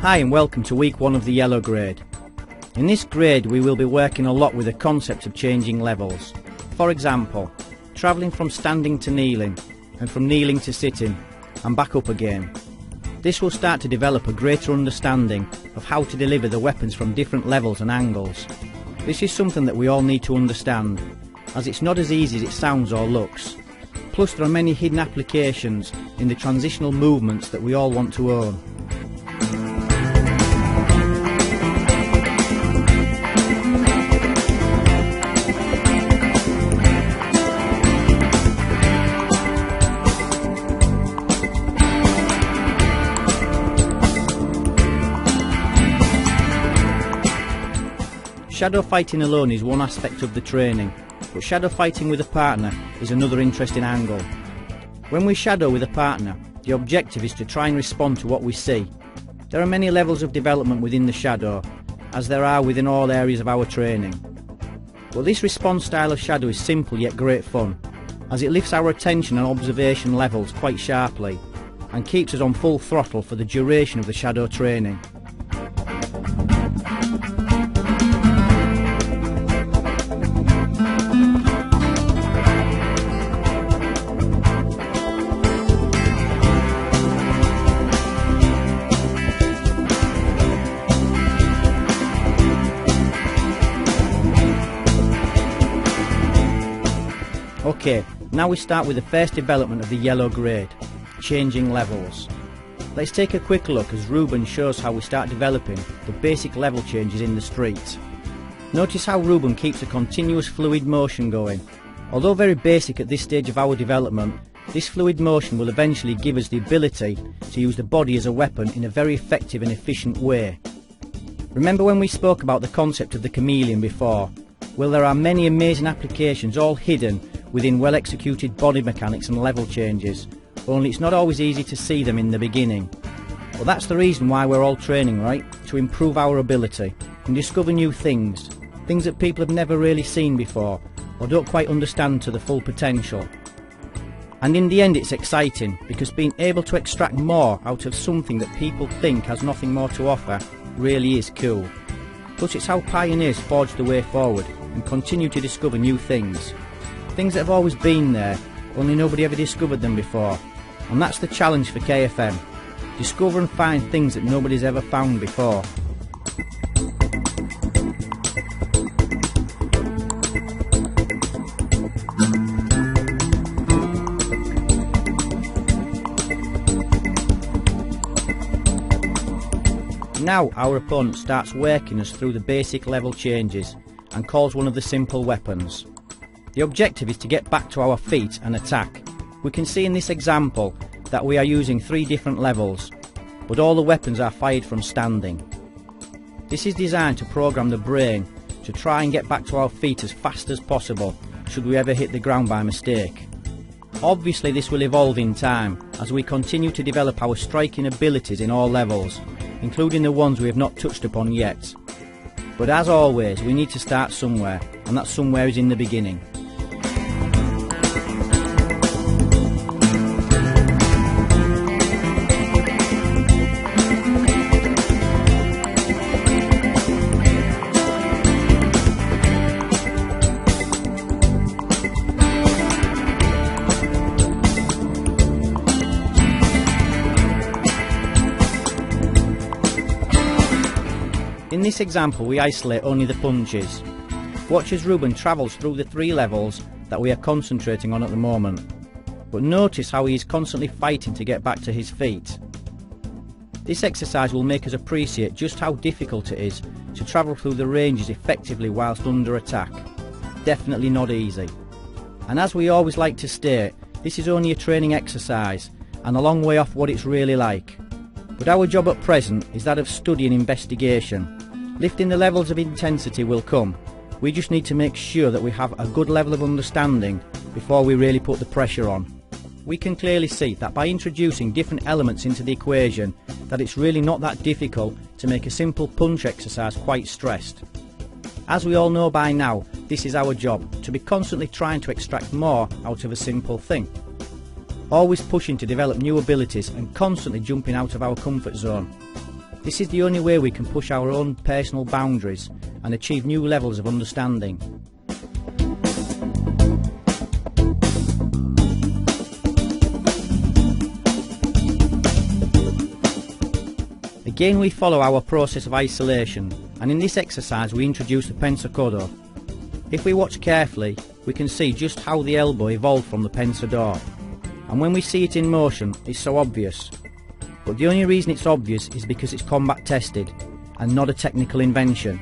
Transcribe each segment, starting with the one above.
Hi and welcome to week 1 of the yellow grade. In this grade we will be working a lot with the concept of changing levels. For example, travelling from standing to kneeling and from kneeling to sitting and back up again. This will start to develop a greater understanding of how to deliver the weapons from different levels and angles. This is something that we all need to understand, as it's not as easy as it sounds or looks. Plus there are many hidden applications in the transitional movements that we all want to own. Shadow fighting alone is one aspect of the training, but shadow fighting with a partner is another interesting angle. When we shadow with a partner, the objective is to try and respond to what we see. There are many levels of development within the shadow, as there are within all areas of our training. But this response style of shadow is simple yet great fun, as it lifts our attention and observation levels quite sharply, and keeps us on full throttle for the duration of the shadow training. Okay, now we start with the first development of the yellow grade, changing levels. Let's take a quick look as Ruben shows how we start developing the basic level changes in the street. Notice how Ruben keeps a continuous fluid motion going. Although very basic at this stage of our development, this fluid motion will eventually give us the ability to use the body as a weapon in a very effective and efficient way. Remember when we spoke about the concept of the chameleon before? Well, there are many amazing applications all hidden within well executed body mechanics and level changes, only it's not always easy to see them in the beginning. Well, that's the reason why we're all training, right? To improve our ability and discover new things that people have never really seen before or don't quite understand to the full potential. And in the end it's exciting, because being able to extract more out of something that people think has nothing more to offer really is cool. Plus it's how pioneers forge the way forward and continue to discover new things that have always been there, only nobody ever discovered them before. And that's the challenge for KFM. Discover and find things that nobody's ever found before. Now our opponent starts working us through the basic level changes and calls one of the simple weapons. The objective is to get back to our feet and attack. We can see in this example that we are using 3 different levels, but all the weapons are fired from standing. This is designed to program the brain to try and get back to our feet as fast as possible should we ever hit the ground by mistake. Obviously this will evolve in time as we continue to develop our striking abilities in all levels, including the ones we have not touched upon yet. But as always, we need to start somewhere, and that somewhere is in the beginning. In this example we isolate only the punches. Watch as Ruben travels through the 3 levels that we are concentrating on at the moment. But notice how he is constantly fighting to get back to his feet. This exercise will make us appreciate just how difficult it is to travel through the ranges effectively whilst under attack. Definitely not easy. And as we always like to state, this is only a training exercise and a long way off what it's really like. But our job at present is that of study and investigation. Lifting the levels of intensity will come. We just need to make sure that we have a good level of understanding before we really put the pressure on. We can clearly see that by introducing different elements into the equation, that it's really not that difficult to make a simple punch exercise quite stressed. As we all know by now, this is our job, to be constantly trying to extract more out of a simple thing. Always pushing to develop new abilities and constantly jumping out of our comfort zone. This is the only way we can push our own personal boundaries and achieve new levels of understanding. Again, we follow our process of isolation, and in this exercise we introduce the pensa codo. If we watch carefully, we can see just how the elbow evolved from the pensa door, and when we see it in motion it's so obvious. But the only reason it's obvious is because it's combat tested and not a technical invention.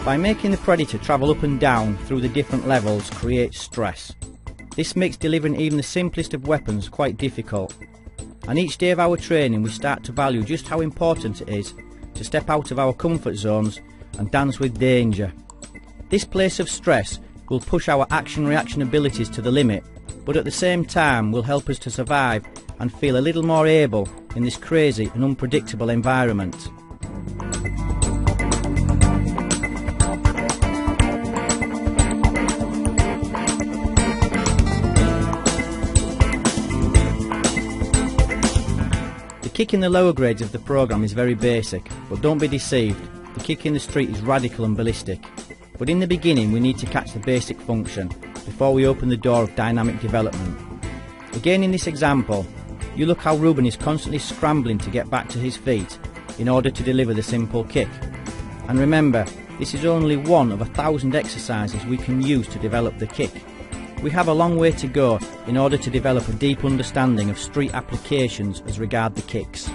By making the predator travel up and down through the different levels creates stress. This makes delivering even the simplest of weapons quite difficult. And each day of our training we start to value just how important it is to step out of our comfort zones and dance with danger. This place of stress will push our action-reaction abilities to the limit, but at the same time will help us to survive and feel a little more able in this crazy and unpredictable environment. The kick in the lower grades of the programme is very basic, but don't be deceived, the kick in the street is radical and ballistic. But in the beginning we need to catch the basic function before we open the door of dynamic development. Again in this example, you look how Ruben is constantly scrambling to get back to his feet in order to deliver the simple kick. And remember, this is only one of 1,000 exercises we can use to develop the kick. We have a long way to go in order to develop a deep understanding of street applications as regard the kicks.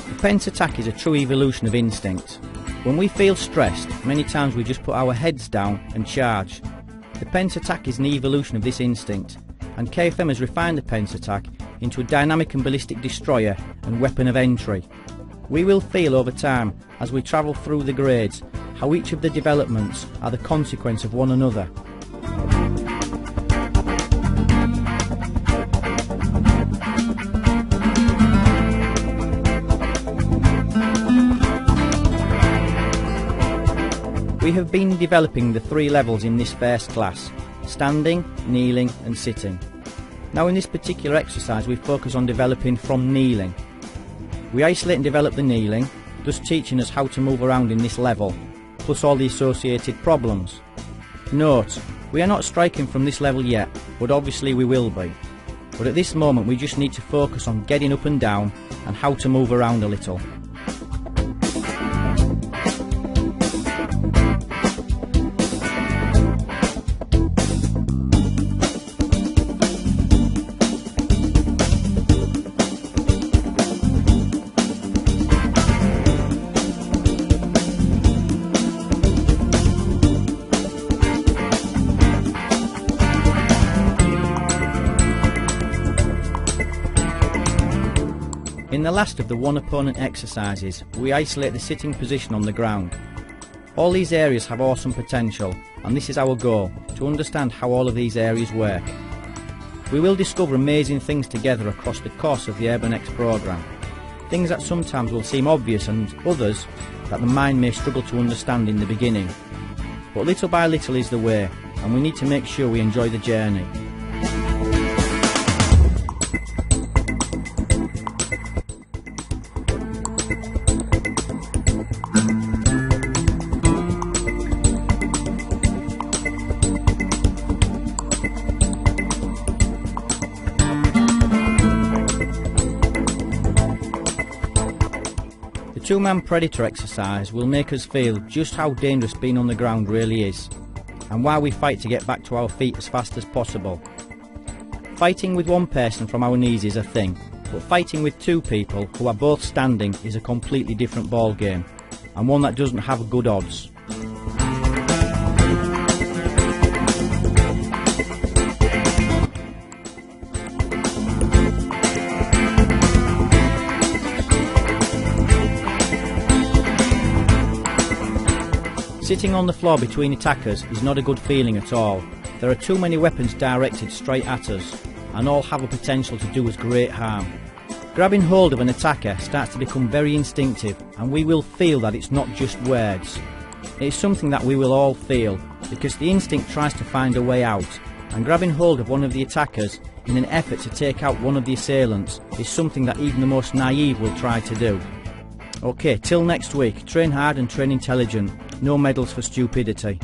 The pence attack is a true evolution of instinct. When we feel stressed, many times we just put our heads down and charge. The pence attack is an evolution of this instinct, and KFM has refined the pence attack into a dynamic and ballistic destroyer and weapon of entry. We will feel over time, as we travel through the grades, how each of the developments are the consequence of one another. We have been developing the 3 levels in this first class: standing, kneeling and sitting. Now in this particular exercise we focus on developing from kneeling. We isolate and develop the kneeling, thus teaching us how to move around in this level, plus all the associated problems. Note, we are not striking from this level yet, but obviously we will be. But at this moment we just need to focus on getting up and down and how to move around a little. In the last of the one opponent exercises, we isolate the sitting position on the ground. All these areas have awesome potential, and this is our goal, to understand how all of these areas work. We will discover amazing things together across the course of the Urban X programme. Things that sometimes will seem obvious and others that the mind may struggle to understand in the beginning. But little by little is the way, and we need to make sure we enjoy the journey. The 2-man predator exercise will make us feel just how dangerous being on the ground really is, and why we fight to get back to our feet as fast as possible. Fighting with one person from our knees is a thing, but fighting with 2 people who are both standing is a completely different ball game, and one that doesn't have good odds. Sitting on the floor between attackers is not a good feeling at all. There are too many weapons directed straight at us, and all have a potential to do us great harm. Grabbing hold of an attacker starts to become very instinctive, and we will feel that it's not just words. It is something that we will all feel, because the instinct tries to find a way out, and grabbing hold of one of the attackers in an effort to take out one of the assailants is something that even the most naive will try to do. Okay, till next week, train hard and train intelligent. No medals for stupidity.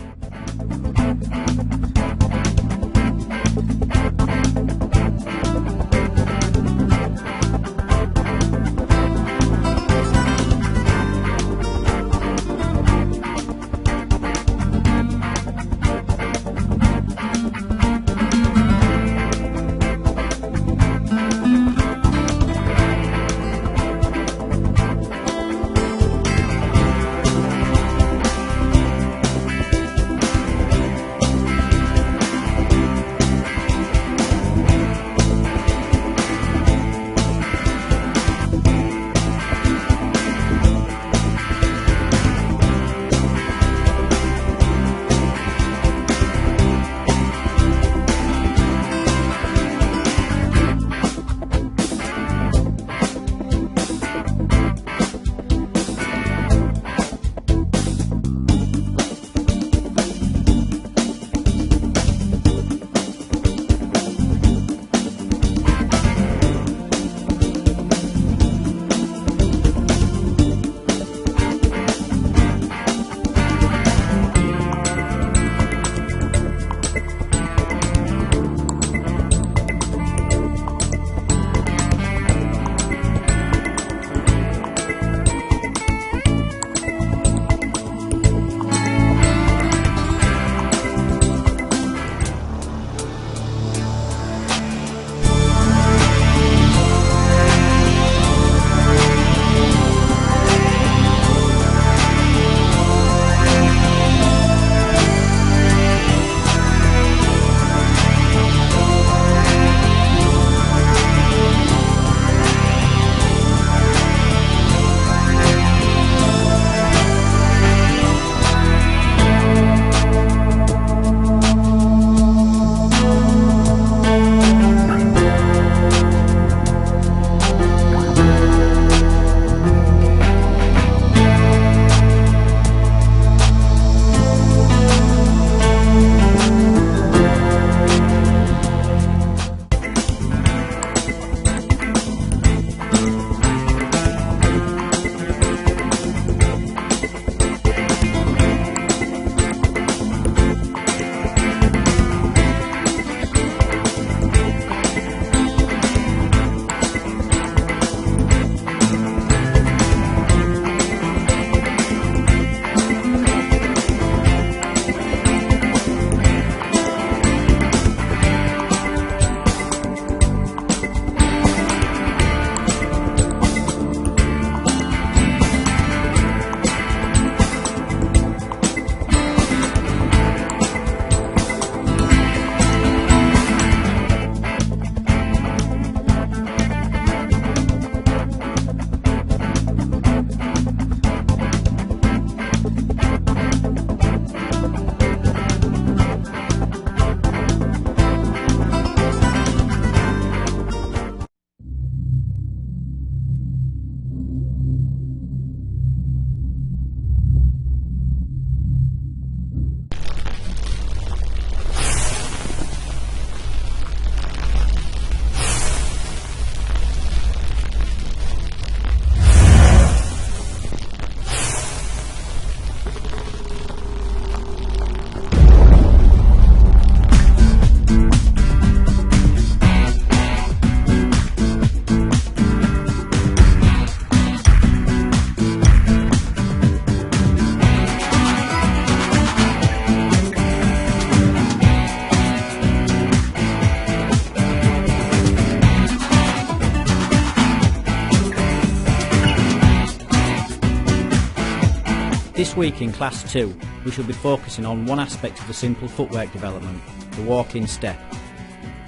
This week in Class 2 we shall be focusing on one aspect of the simple footwork development, the walk-in step.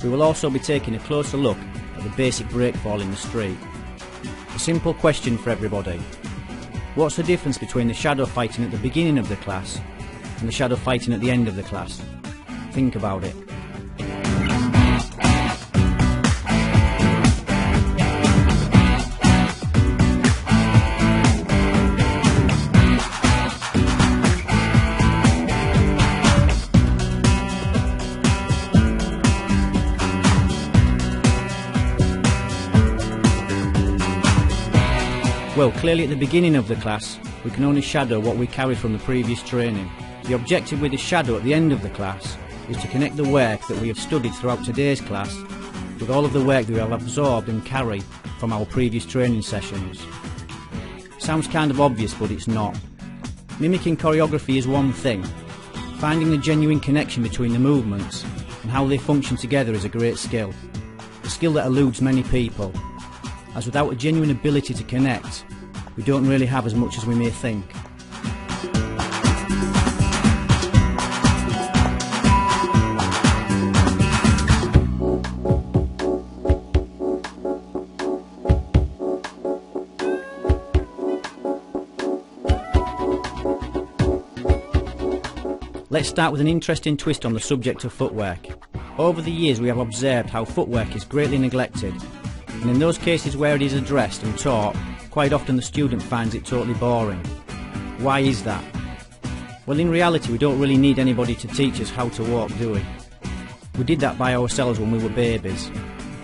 We will also be taking a closer look at the basic breakfall in the street. A simple question for everybody: what's the difference between the shadow fighting at the beginning of the class and the shadow fighting at the end of the class. Think about it. Well, clearly at the beginning of the class, we can only shadow what we carry from the previous training. The objective with the shadow at the end of the class is to connect the work that we have studied throughout today's class with all of the work that we have absorbed and carry from our previous training sessions. Sounds kind of obvious, but it's not. Mimicking choreography is one thing. Finding the genuine connection between the movements and how they function together is a great skill. A skill that eludes many people, as without a genuine ability to connect, we don't really have as much as we may think. Let's start with an interesting twist on the subject of footwork. Over the years we have observed how footwork is greatly neglected, and in those cases where it is addressed and taught, quite often the student finds it totally boring. Why is that? Well, in reality we don't really need anybody to teach us how to walk, do we? We did that by ourselves when we were babies.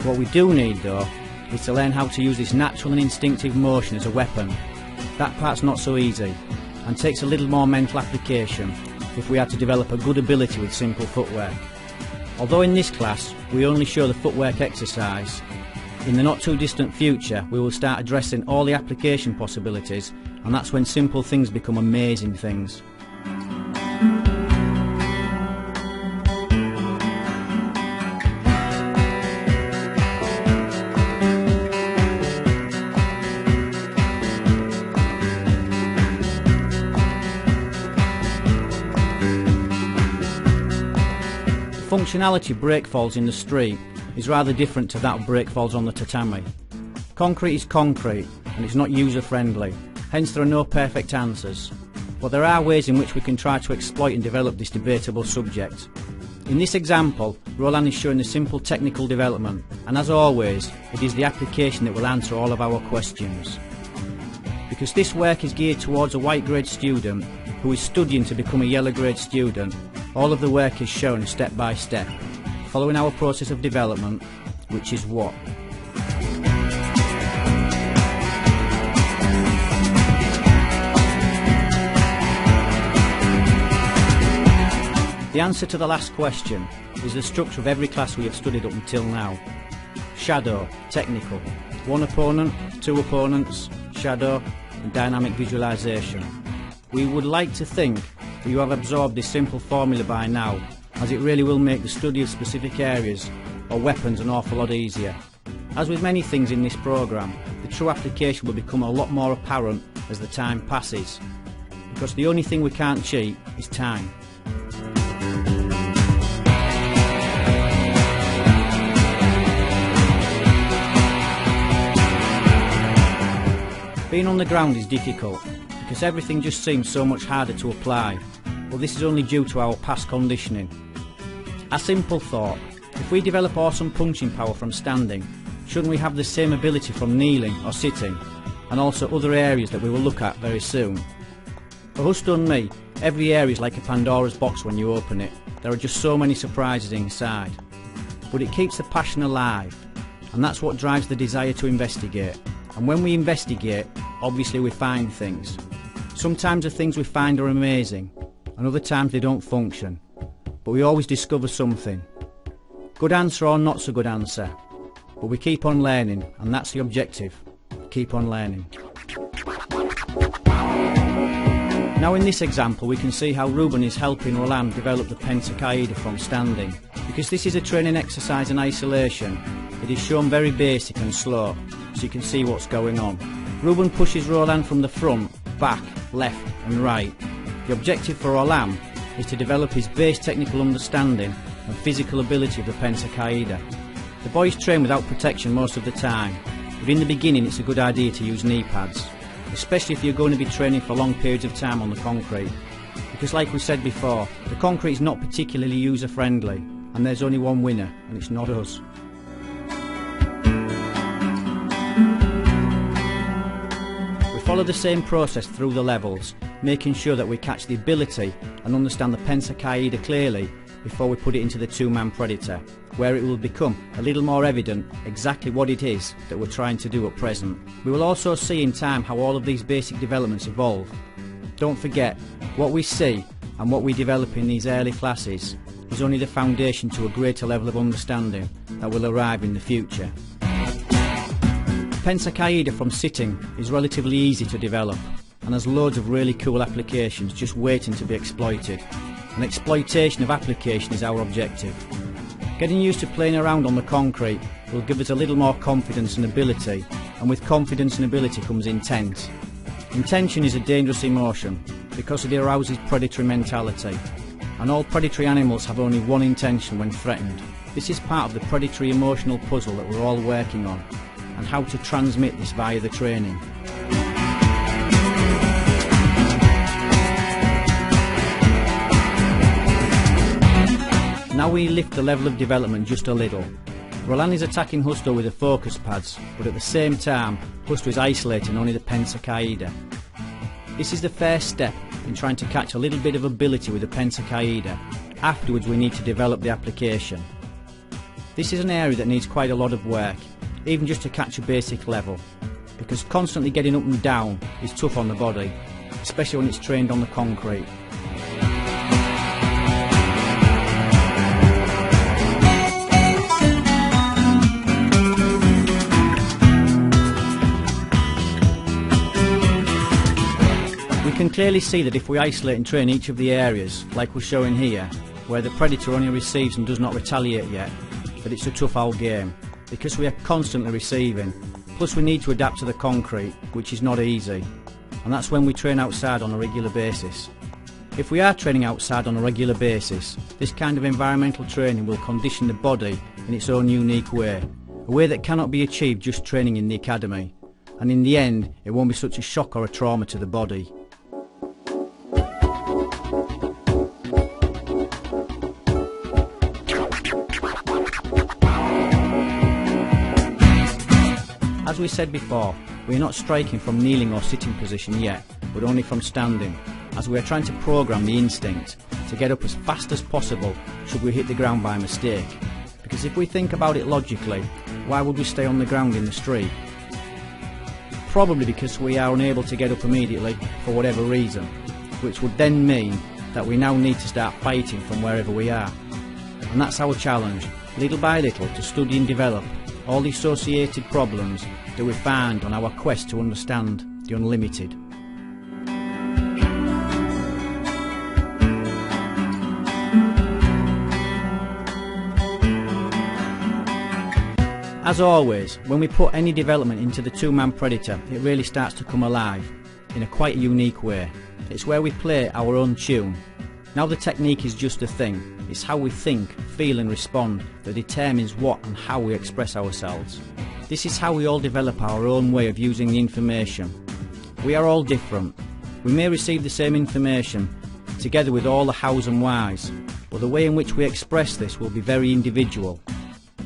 What we do need though is to learn how to use this natural and instinctive motion as a weapon. That part's not so easy and takes a little more mental application if we are to develop a good ability with simple footwork. Although in this class we only show the footwork exercise, in the not too distant future we will start addressing all the application possibilities, and that's when simple things become amazing things. Functionality breakfalls in the street is rather different to that of breakfalls on the tatami. Concrete is concrete and it's not user friendly, hence there are no perfect answers. But there are ways in which we can try to exploit and develop this debatable subject. In this example, Roland is showing the simple technical development, and as always, it is the application that will answer all of our questions. Because this work is geared towards a white grade student who is studying to become a yellow grade student, all of the work is shown step by step, following our process of development, which is what? The answer to the last question is the structure of every class we have studied up until now. Shadow, technical, one opponent, two opponents, shadow, and dynamic visualization. We would like to think that you have absorbed this simple formula by now, as it really will make the study of specific areas or weapons an awful lot easier. As with many things in this programme, the true application will become a lot more apparent as the time passes, because the only thing we can't cheat is time. Being on the ground is difficult, because everything just seems so much harder to apply, but this is only due to our past conditioning. A simple thought: if we develop awesome punching power from standing, shouldn't we have the same ability from kneeling or sitting, and also other areas that we will look at very soon? For us done me, every area is like a Pandora's box when you open it. There are just so many surprises inside. But it keeps the passion alive, and that's what drives the desire to investigate. And when we investigate, obviously we find things. Sometimes the things we find are amazing, and other times they don't function. But we always discover something. Good answer or not so good answer. But we keep on learning, and that's the objective. Keep on learning. Now in this example we can see how Ruben is helping Roland develop the Penta from standing. Because this is a training exercise in isolation, it is shown very basic and slow, so you can see what's going on. Ruben pushes Roland from the front, back, left and right. The objective for Roland is to develop his base technical understanding and physical ability of the Penta. The boys train without protection most of the time, but in the beginning it's a good idea to use knee pads, especially if you're going to be training for long periods of time on the concrete. because like we said before, the concrete is not particularly user friendly and there's only one winner, and it's not us. We follow the same process through the levels, making sure that we catch the ability and understand the Pensacola clearly before we put it into the two-man Predator, where it will become a little more evident exactly what it is that we're trying to do at present. We will also see in time how all of these basic developments evolve. Don't forget, what we see and what we develop in these early classes is only the foundation to a greater level of understanding that will arrive in the future. Pensacola from sitting is relatively easy to develop and has loads of really cool applications just waiting to be exploited. And exploitation of application is our objective. Getting used to playing around on the concrete will give us a little more confidence and ability, and with confidence and ability comes intent. Intention is a dangerous emotion because it arouses predatory mentality, and all predatory animals have only one intention when threatened. This is part of the predatory emotional puzzle that we're all working on, and how to transmit this via the training. Now we lift the level of development just a little. Roland is attacking Husto with the focus pads, but at the same time Husto is isolating only the Pensacola. This is the first step in trying to catch a little bit of ability with the Pensacola. Afterwards we need to develop the application. This is an area that needs quite a lot of work, even just to catch a basic level, because constantly getting up and down is tough on the body, especially when it's trained on the concrete. We can clearly see that if we isolate and train each of the areas, like we're showing here, where the predator only receives and does not retaliate yet, that it's a tough old game, because we are constantly receiving, plus we need to adapt to the concrete, which is not easy, and that's when we train outside on a regular basis. If we are training outside on a regular basis, this kind of environmental training will condition the body in its own unique way, a way that cannot be achieved just training in the academy, and in the end it won't be such a shock or a trauma to the body. As we said before, we are not striking from kneeling or sitting position yet, but only from standing, as we are trying to program the instinct to get up as fast as possible should we hit the ground by mistake. Because if we think about it logically, why would we stay on the ground in the street? Probably because we are unable to get up immediately for whatever reason, which would then mean that we now need to start fighting from wherever we are. And that's our challenge, little by little, to study and develop all the associated problems that we find on our quest to understand the unlimited. As always, when we put any development into the two-man Predator, it really starts to come alive in a quite unique way. It's where we play our own tune. Now the technique is just a thing, it's how we think, feel and respond that determines what and how we express ourselves. This is how we all develop our own way of using the information. We are all different. We may receive the same information, together with all the hows and whys, but the way in which we express this will be very individual.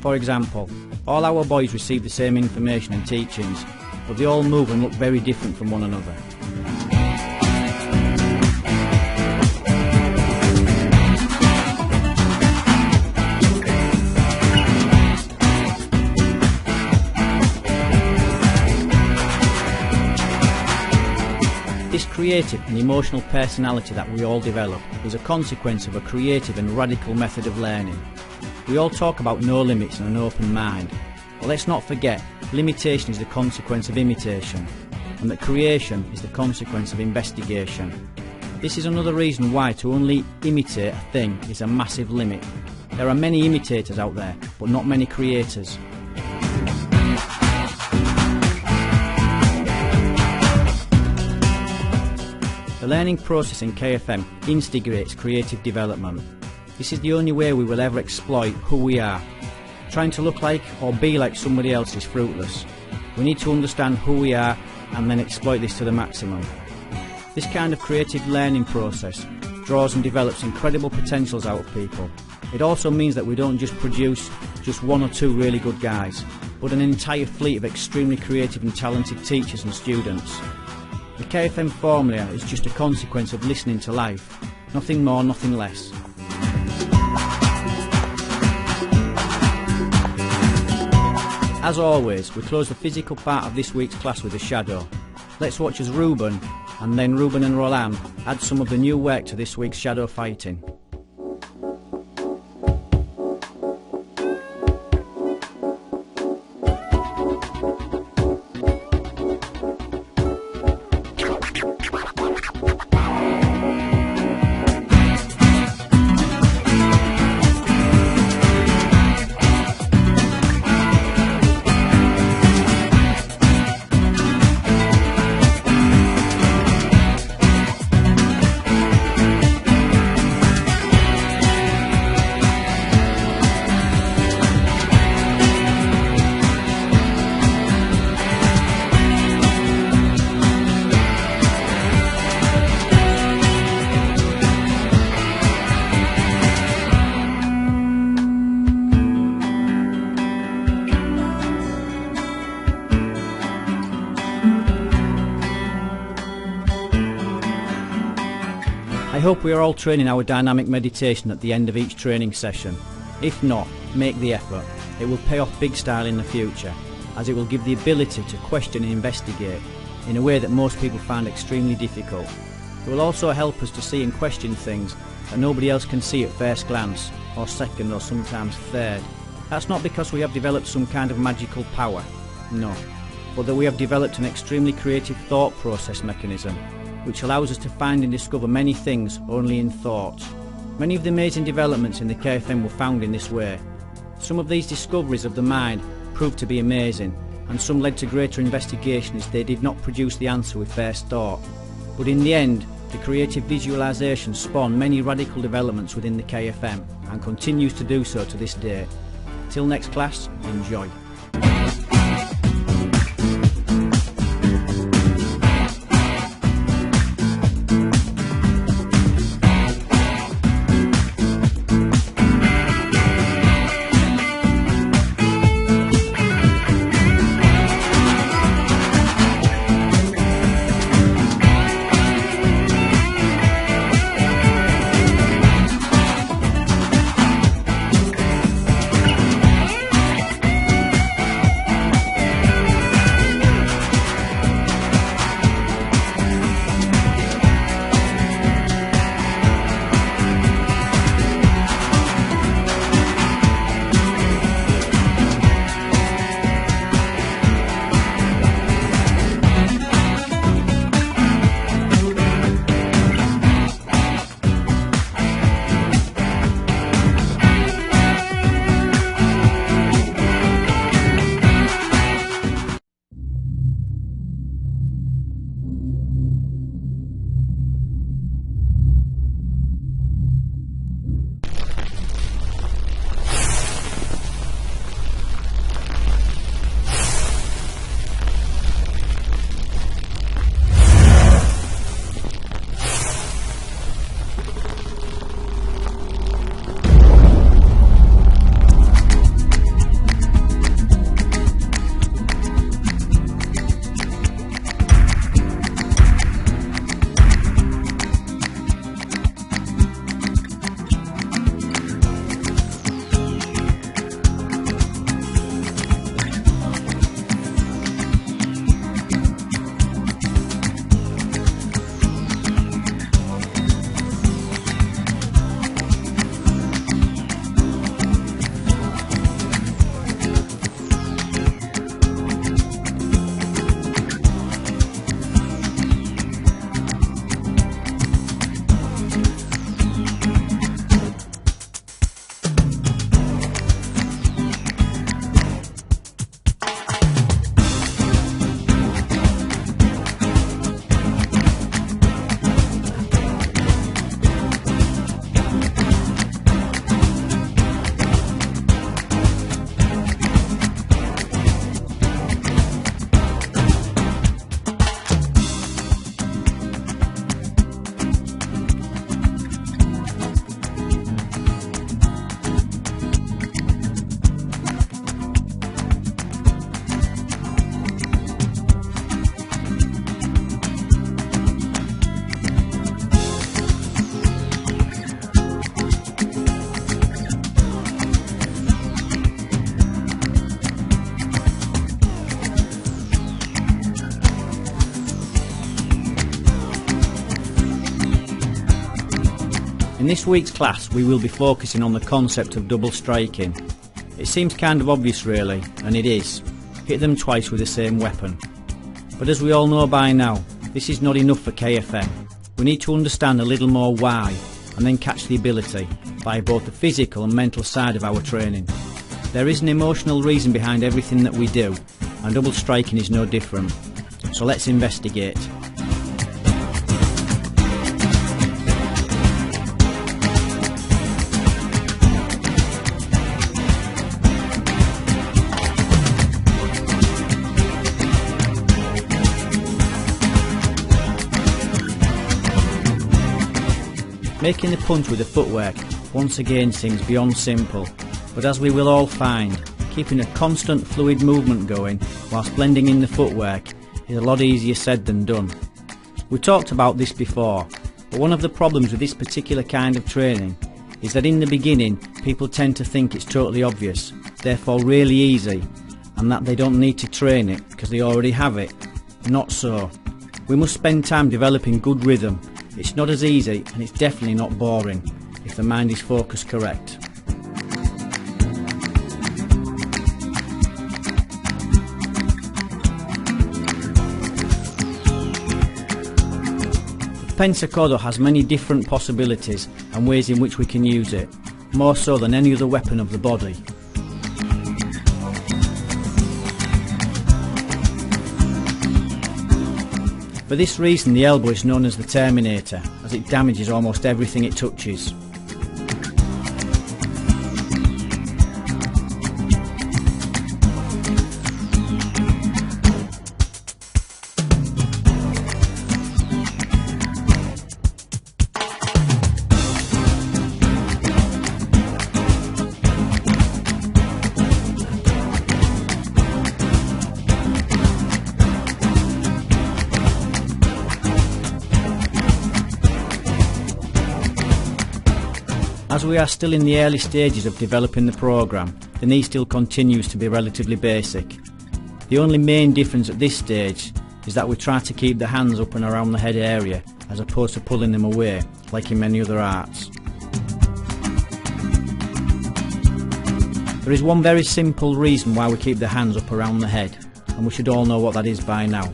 For example, all our boys receive the same information and teachings, but they all move and look very different from one another. This creative and emotional personality that we all develop is a consequence of a creative and radical method of learning. We all talk about no limits and an open mind, but let's not forget, limitation is the consequence of imitation, and that creation is the consequence of investigation. This is another reason why to only imitate a thing is a massive limit. There are many imitators out there, but not many creators. The learning process in KFM instigates creative development. This is the only way we will ever exploit who we are. Trying to look like or be like somebody else is fruitless. We need to understand who we are and then exploit this to the maximum. This kind of creative learning process draws and develops incredible potentials out of people. It also means that we don't just produce just one or two really good guys, but an entire fleet of extremely creative and talented teachers and students. The KFM formula is just a consequence of listening to life. Nothing more, nothing less. As always, we close the physical part of this week's class with a shadow. Let's watch as Ruben, and then Ruben and Roland, add some of the new work to this week's shadow fighting. I hope we are all training our dynamic meditation at the end of each training session. If not, make the effort. It will pay off big style in the future, as it will give the ability to question and investigate in a way that most people find extremely difficult. It will also help us to see and question things that nobody else can see at first glance, or second, or sometimes third. That's not because we have developed some kind of magical power, no, but that we have developed an extremely creative thought process mechanism, which allows us to find and discover many things only in thought. Many of the amazing developments in the KFM were found in this way. Some of these discoveries of the mind proved to be amazing, and some led to greater investigation as they did not produce the answer we first thought. But in the end, the creative visualization spawned many radical developments within the KFM, and continues to do so to this day. Till next class, enjoy. In this week's class we will be focusing on the concept of double striking. It seems kind of obvious really, and it is. Hit them twice with the same weapon. But as we all know by now, this is not enough for KFM. We need to understand a little more why, and then catch the ability via both the physical and mental side of our training. There is an emotional reason behind everything that we do, and double striking is no different. So let's investigate. Making the punch with the footwork once again seems beyond simple, but as we will all find, keeping a constant fluid movement going whilst blending in the footwork is a lot easier said than done. We talked about this before, but one of the problems with this particular kind of training is that in the beginning people tend to think it's totally obvious, therefore really easy, and that they don't need to train it because they already have it. Not so. We must spend time developing good rhythm. It's not as easy, and it's definitely not boring if the mind is focused correct. Pensacodo has many different possibilities and ways in which we can use it, more so than any other weapon of the body. For this reason the elbow is known as the Terminator, as it damages almost everything it touches. As we are still in the early stages of developing the programme, the knee still continues to be relatively basic. The only main difference at this stage is that we try to keep the hands up and around the head area as opposed to pulling them away, like in many other arts. There is one very simple reason why we keep the hands up around the head, and we should all know what that is by now.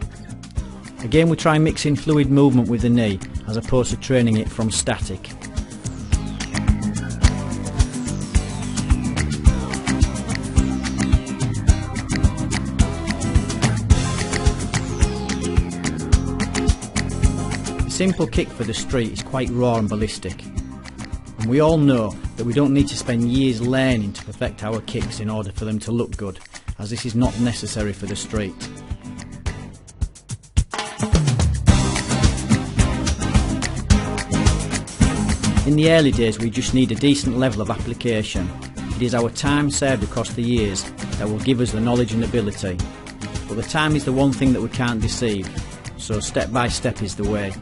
Again, we try mixing fluid movement with the knee as opposed to training it from static. The simple kick for the street is quite raw and ballistic, and we all know that we don't need to spend years learning to perfect our kicks in order for them to look good, as this is not necessary for the street. In the early days we just need a decent level of application. It is our time served across the years that will give us the knowledge and ability, but the time is the one thing that we can't deceive, so step by step is the way.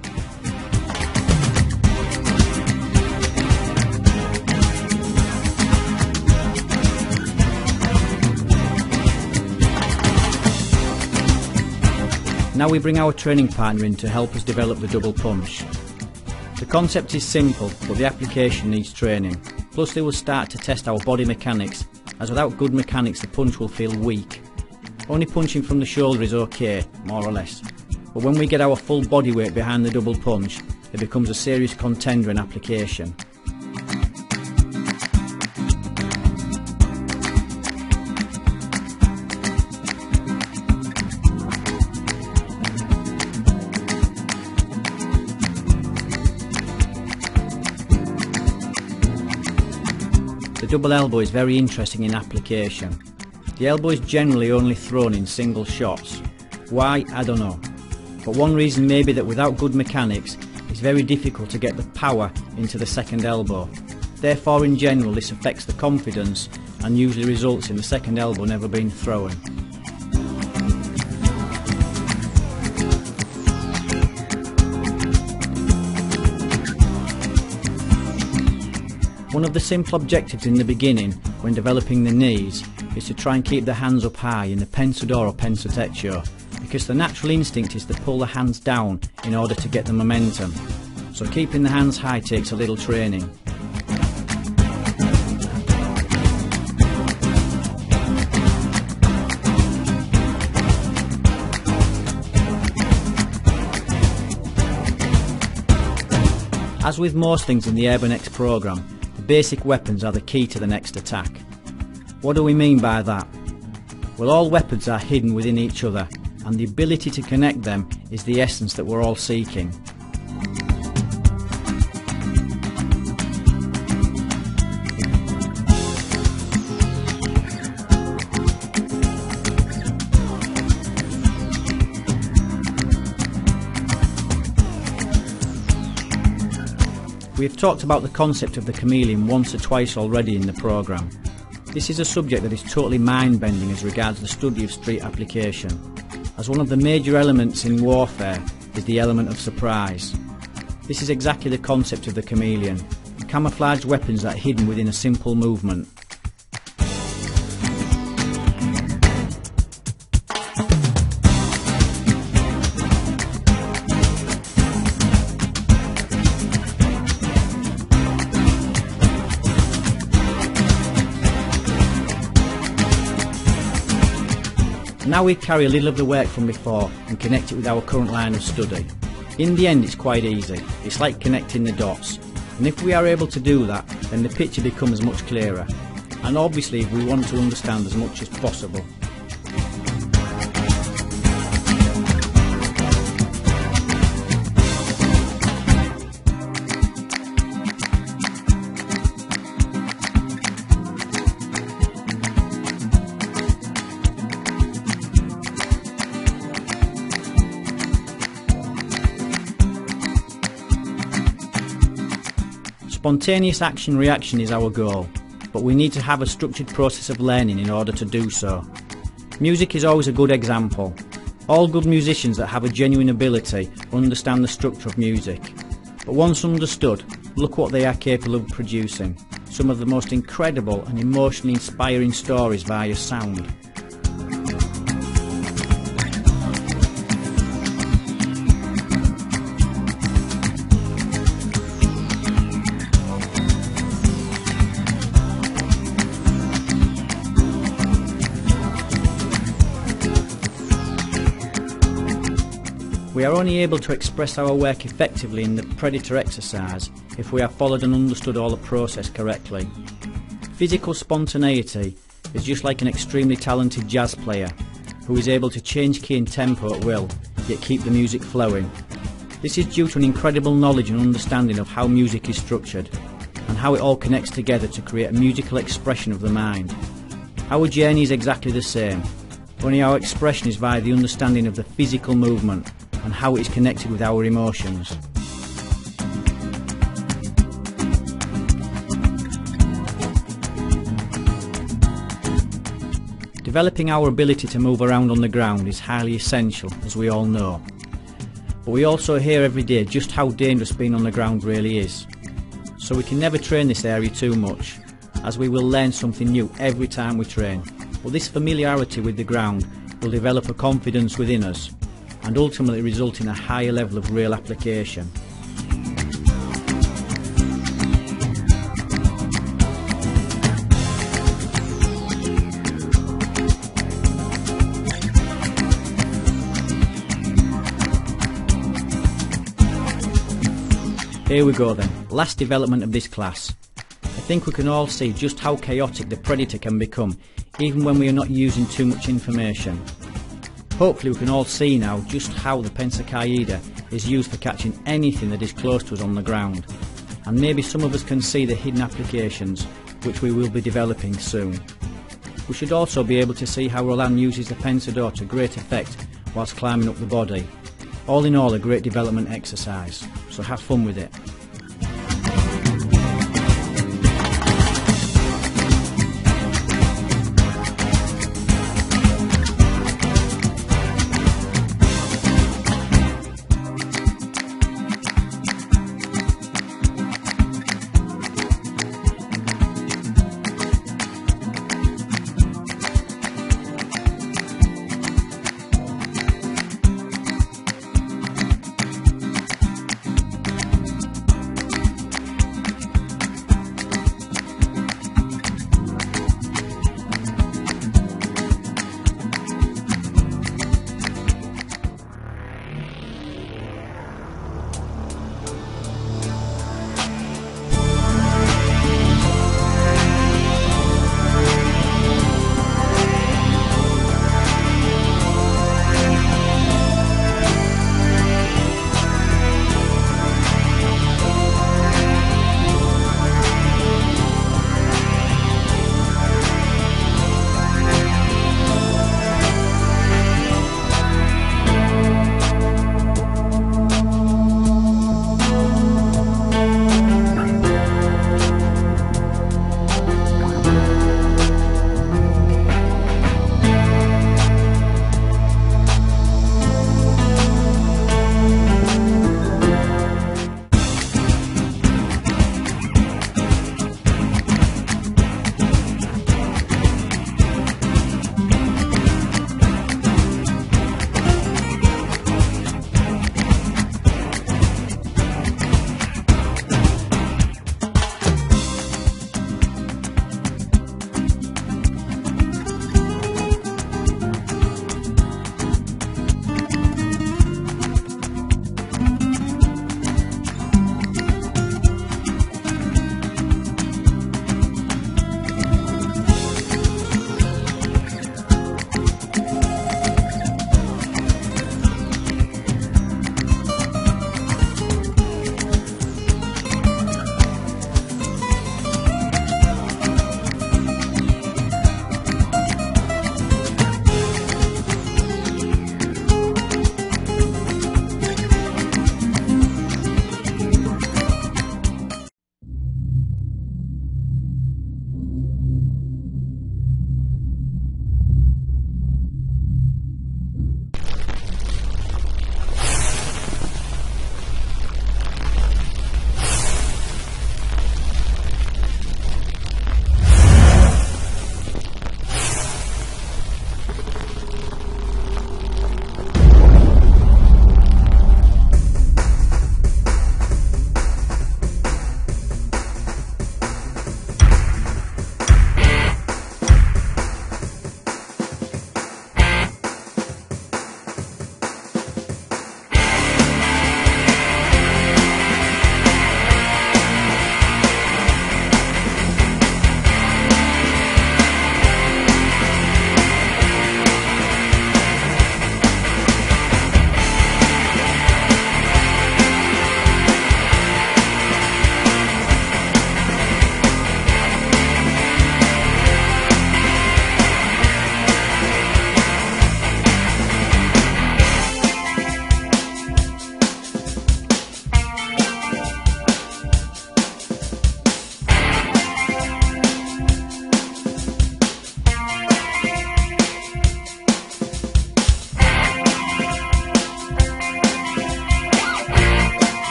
Now we bring our training partner in to help us develop the double punch. The concept is simple, but the application needs training. Plus they will start to test our body mechanics, as without good mechanics the punch will feel weak. Only punching from the shoulder is okay, more or less. But when we get our full body weight behind the double punch, it becomes a serious contender in application. The double elbow is very interesting in application. The elbow is generally only thrown in single shots. Why, I don't know. But one reason may be that without good mechanics, it's very difficult to get the power into the second elbow. Therefore, in general, this affects the confidence and usually results in the second elbow never being thrown. One of the simple objectives in the beginning, when developing the knees, is to try and keep the hands up high in the pensador or pensatecho, because the natural instinct is to pull the hands down in order to get the momentum. so keeping the hands high takes a little training. As with most things in the Urban X programme, the basic weapons are the key to the next attack. What do we mean by that? Well, all weapons are hidden within each other, and the ability to connect them is the essence that we're all seeking. We have talked about the concept of the chameleon once or twice already in the programme. This is a subject that is totally mind-bending as regards the study of street application, as one of the major elements in warfare is the element of surprise. This is exactly the concept of the chameleon, camouflage weapons that are hidden within a simple movement. Now we carry a little of the work from before and connect it with our current line of study. In the end, it's quite easy. It's like connecting the dots. And if we are able to do that, then the picture becomes much clearer. And obviously we want to understand as much as possible. Spontaneous action-reaction is our goal, but we need to have a structured process of learning in order to do so. Music is always a good example. All good musicians that have a genuine ability understand the structure of music. But once understood, look what they are capable of producing. Some of the most incredible and emotionally inspiring stories via sound. We are only able to express our work effectively in the predator exercise if we have followed and understood all the process correctly. Physical spontaneity is just like an extremely talented jazz player who is able to change key and tempo at will, yet keep the music flowing. This is due to an incredible knowledge and understanding of how music is structured and how it all connects together to create a musical expression of the mind. Our journey is exactly the same, only our expression is via the understanding of the physical movement and how it is connected with our emotions. Developing our ability to move around on the ground is highly essential, as we all know. But we also hear every day just how dangerous being on the ground really is. So we can never train this area too much, as we will learn something new every time we train. But this familiarity with the ground will develop a confidence within us and ultimately result in a higher level of real application. Here we go then, last development of this class. I think we can all see just how chaotic the predator can become even when we are not using too much information. Hopefully we can all see now just how the Pensacolla is used for catching anything that is close to us on the ground, and maybe some of us can see the hidden applications which we will be developing soon. We should also be able to see how Roland uses the Pensador to great effect whilst climbing up the body. All in all, a great development exercise, so have fun with it.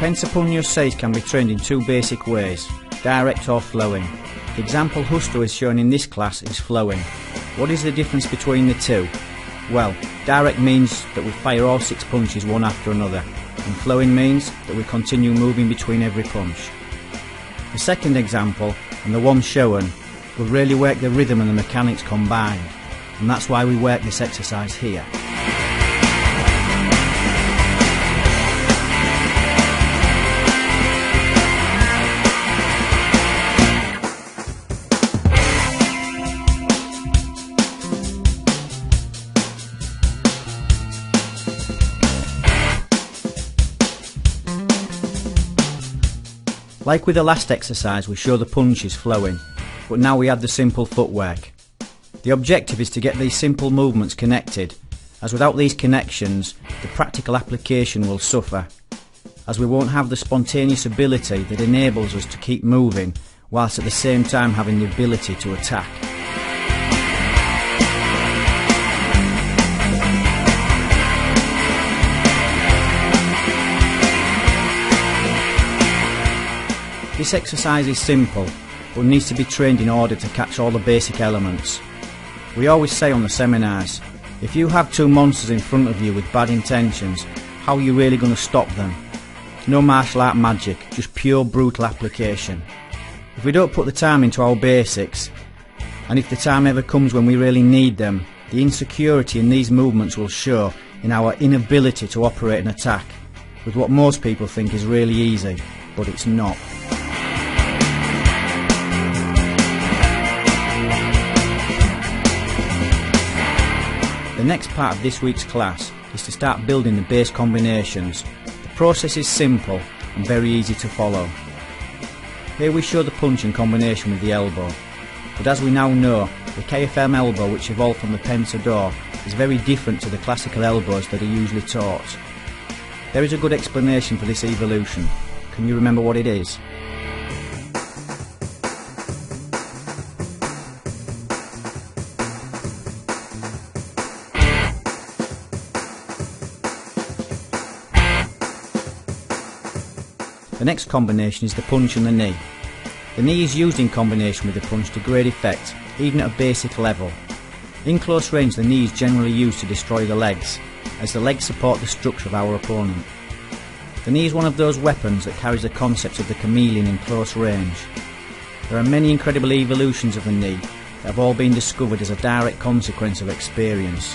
Pensapunyo Seis can be trained in two basic ways, direct or flowing. The example Justo is shown in this class is flowing. What is the difference between the two? Well, direct means that we fire all 6 punches one after another, and flowing means that we continue moving between every punch. The second example, and the one shown, will really work the rhythm and the mechanics combined, and that's why we work this exercise here. Like with the last exercise, we show the punches flowing, but now we add the simple footwork. The objective is to get these simple movements connected, as without these connections, the practical application will suffer, as we won't have the spontaneous ability that enables us to keep moving, whilst at the same time having the ability to attack. This exercise is simple, but needs to be trained in order to catch all the basic elements. We always say on the seminars, if you have two monsters in front of you with bad intentions, how are you really going to stop them? No martial art magic, just pure brutal application. If we don't put the time into our basics, and if the time ever comes when we really need them, the insecurity in these movements will show in our inability to operate an attack, with what most people think is really easy, but it's not. The next part of this week's class is to start building the base combinations. The process is simple and very easy to follow. Here we show the punch in combination with the elbow, but as we now know, the KFM elbow, which evolved from the pensador, is very different to the classical elbows that are usually taught. There is a good explanation for this evolution. Can you remember what it is? The next combination is the punch and the knee. The knee is used in combination with the punch to great effect, even at a basic level. In close range, the knee is generally used to destroy the legs, as the legs support the structure of our opponent. The knee is one of those weapons that carries the concept of the chameleon in close range. There are many incredible evolutions of the knee that have all been discovered as a direct consequence of experience.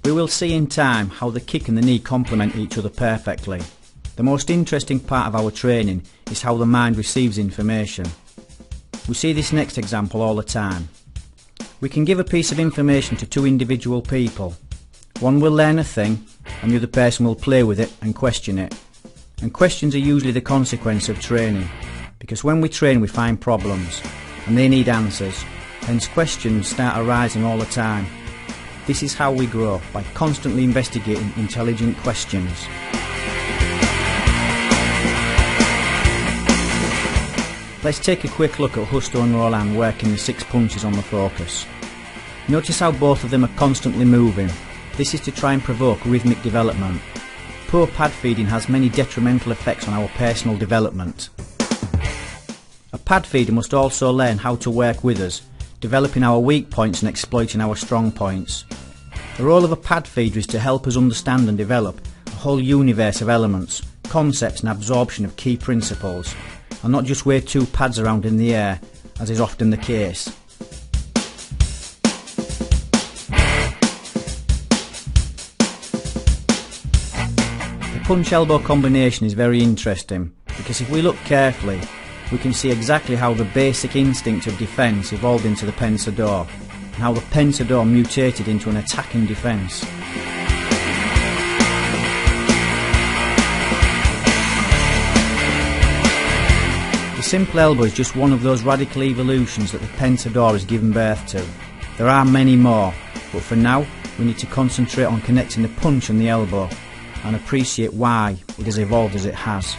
We will see in time how the kick and the knee complement each other perfectly. The most interesting part of our training is how the mind receives information. We see this next example all the time. We can give a piece of information to two individual people. One will learn a thing and the other person will play with it and question it. And questions are usually the consequence of training, because when we train we find problems and they need answers, hence questions start arising all the time. This is how we grow, by constantly investigating intelligent questions. Let's take a quick look at Justo and Roland working the 6 punches on the focus. Notice how both of them are constantly moving. This is to try and provoke rhythmic development. Poor pad feeding has many detrimental effects on our personal development. A pad feeder must also learn how to work with us, developing our weak points and exploiting our strong points. The role of a pad feeder is to help us understand and develop a whole universe of elements, concepts and absorption of key principles, and not just wave 2 pads around in the air, as is often the case. The punch-elbow combination is very interesting, because if we look carefully, we can see exactly how the basic instinct of defence evolved into the pensador, and how the pensador mutated into an attacking defence. The simple elbow is just one of those radical evolutions that the pensador has given birth to. There are many more, but for now we need to concentrate on connecting the punch and the elbow, and appreciate why it has evolved as it has.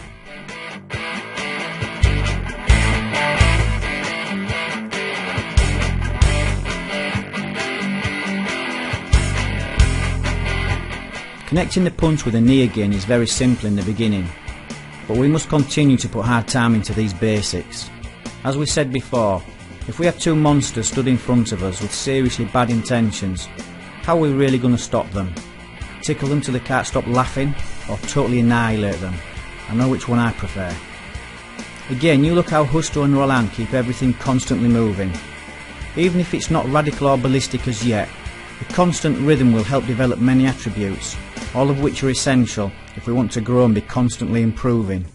Connecting the punch with a knee again is very simple in the beginning, but we must continue to put hard time into these basics. As we said before, if we have two monsters stood in front of us with seriously bad intentions, how are we really going to stop them? Tickle them till they can't stop laughing, or totally annihilate them? I know which one I prefer. Again, you look how Justo and Roland keep everything constantly moving. Even if it's not radical or ballistic as yet, the constant rhythm will help develop many attributes, all of which are essential if we want to grow and be constantly improving.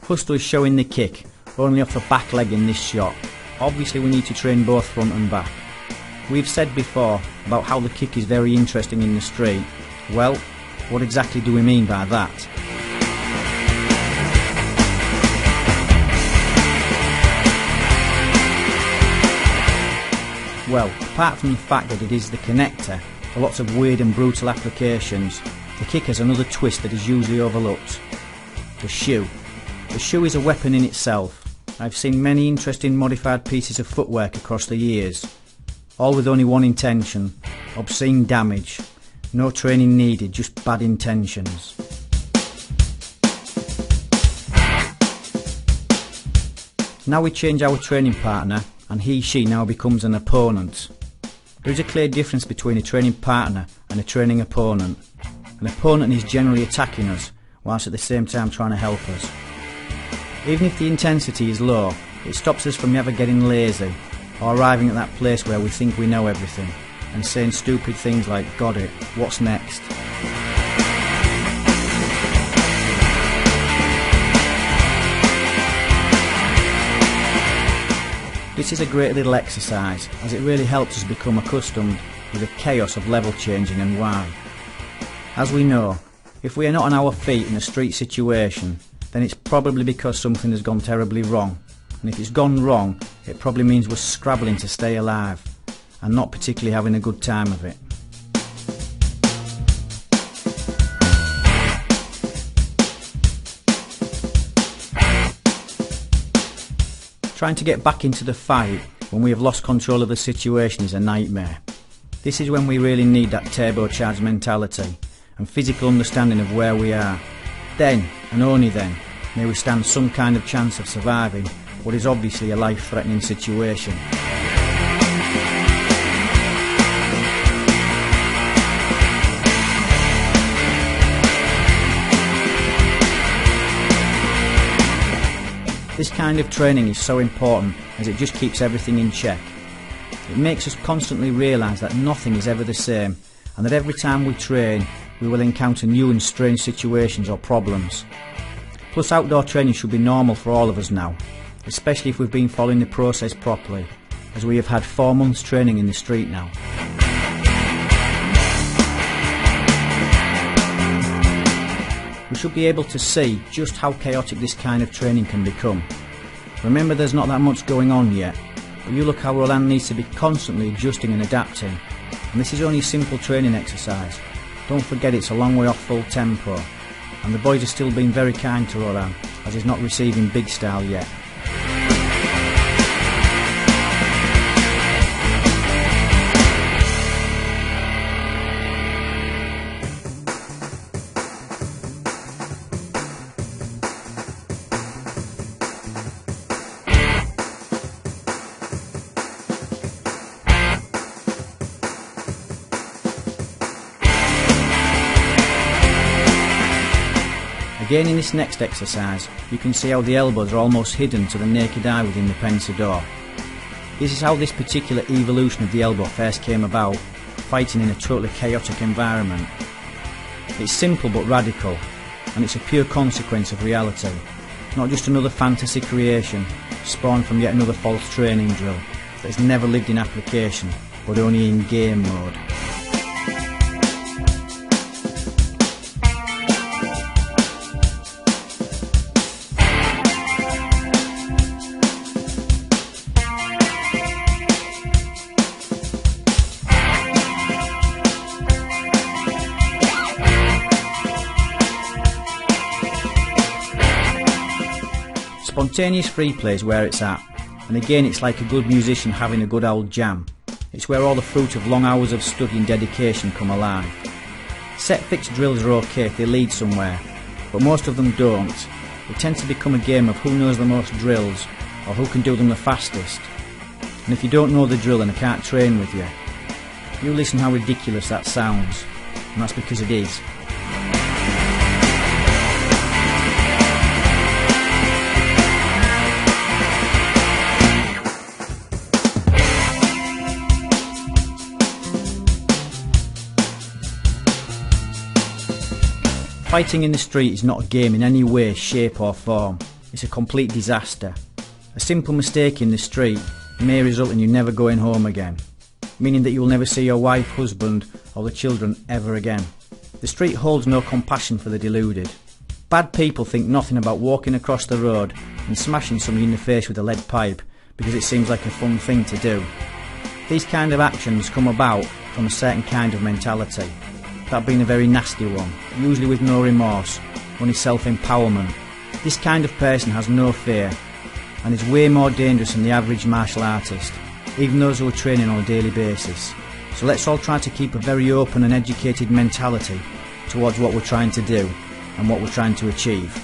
Justo is showing the kick, only off the back leg in this shot. Obviously we need to train both front and back. We've said before about how the kick is very interesting in the street. Well, what exactly do we mean by that? Well, apart from the fact that it is the connector for lots of weird and brutal applications, the kick has another twist that is usually overlooked. The shoe. The shoe is a weapon in itself. I've seen many interesting modified pieces of footwork across the years, all with only one intention: obscene damage. No training needed, just bad intentions. Now we change our training partner and he/she now becomes an opponent. There is a clear difference between a training partner and a training opponent. An opponent is generally attacking us, whilst at the same time trying to help us. Even if the intensity is low, it stops us from ever getting lazy or arriving at that place where we think we know everything and saying stupid things like, "Got it, what's next?" This is a great little exercise, as it really helps us become accustomed with the chaos of level changing and why. As we know, if we are not on our feet in a street situation, then it's probably because something has gone terribly wrong. And if it's gone wrong, it probably means we're scrabbling to stay alive and not particularly having a good time of it. Trying to get back into the fight when we have lost control of the situation is a nightmare. This is when we really need that turbocharged mentality and physical understanding of where we are. Then, and only then, may we stand some kind of chance of surviving what is obviously a life-threatening situation. This kind of training is so important as it just keeps everything in check. It makes us constantly realise that nothing is ever the same and that every time we train we will encounter new and strange situations or problems. Plus, outdoor training should be normal for all of us now, especially if we've been following the process properly, as we have had 4 months training in the street now. We should be able to see just how chaotic this kind of training can become. Remember, there's not that much going on yet, but you look how Roland needs to be constantly adjusting and adapting, and this is only a simple training exercise. Don't forget it's a long way off full tempo, and the boys are still being very kind to Roland, as he's not receiving big style yet. Again, in this next exercise, you can see how the elbows are almost hidden to the naked eye within the pensador. This is how this particular evolution of the elbow first came about, fighting in a totally chaotic environment. It's simple but radical, and it's a pure consequence of reality, not just another fantasy creation, spawned from yet another false training drill that has never lived in application, but only in game mode. Spontaneous free play is where it's at, and again it's like a good musician having a good old jam. It's where all the fruit of long hours of study and dedication come alive. Set fixed drills are okay if they lead somewhere, but most of them don't. It tends to become a game of who knows the most drills, or who can do them the fastest. And if you don't know the drill and I can't train with you, you listen how ridiculous that sounds, and that's because it is. Fighting in the street is not a game in any way, shape or form. It's a complete disaster. A simple mistake in the street may result in you never going home again, meaning that you will never see your wife, husband or the children ever again. The street holds no compassion for the deluded. Bad people think nothing about walking across the road and smashing somebody in the face with a lead pipe because it seems like a fun thing to do. These kind of actions come about from a certain kind of mentality. That being a very nasty one, usually with no remorse, only self-empowerment. This kind of person has no fear and is way more dangerous than the average martial artist, even those who are training on a daily basis. So let's all try to keep a very open and educated mentality towards what we're trying to do and what we're trying to achieve.